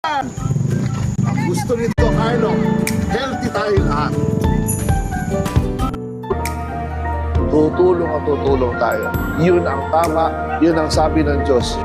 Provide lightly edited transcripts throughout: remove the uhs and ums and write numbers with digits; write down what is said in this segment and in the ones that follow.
Ang gusto nito, healthy tayo lahat. Tutulong at tutulong tayo. Yun ang tama, yun ang sabi ng Diyos.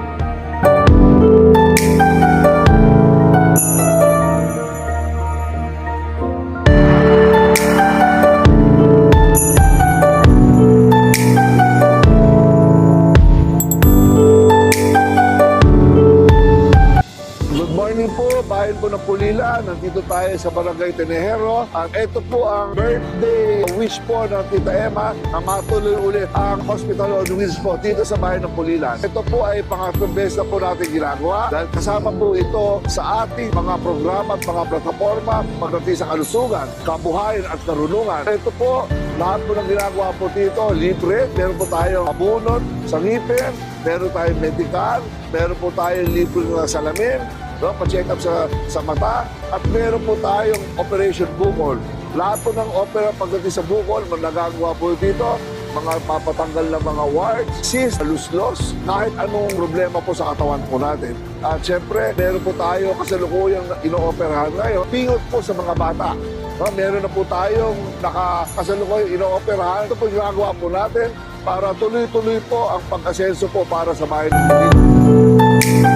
Good morning po, bayan po ng Pulila. Nandito tayo sa Barangay Tenejero. At ito po ang birthday wish po ng Tita Emma na matuloy ulit ang Hospital on Wheels po dito sa bayan ng Pulila. Ito po ay pangatlong beses na po natin ginagawa dahil kasama po ito sa ating mga programa at mga plataforma pagdating sa kalusugan, kabuhayan at karunungan. Ito po, lahat po ng ginagawa po dito, libre. Meron po tayong abunot sa ngipin, meron tayong medical, meron po tayong libre na salamin, pa-check up sa mata, at meron po tayong Operation Bukol. Lahat po ng opera pagdating sa Bukol, nagagawa po dito, mga papatanggal ng mga warts, cyst, luslos, kahit anong problema po sa katawan po natin. At syempre, meron po tayo kasalukuyang ino-operahan ngayon, pingot po sa mga bata. Meron na po tayong kasalukuyang ino-operahan. Ito po ginagawa po natin para tuloy-tuloy po ang pag-asenso po para sa bayan ng Pilipinas.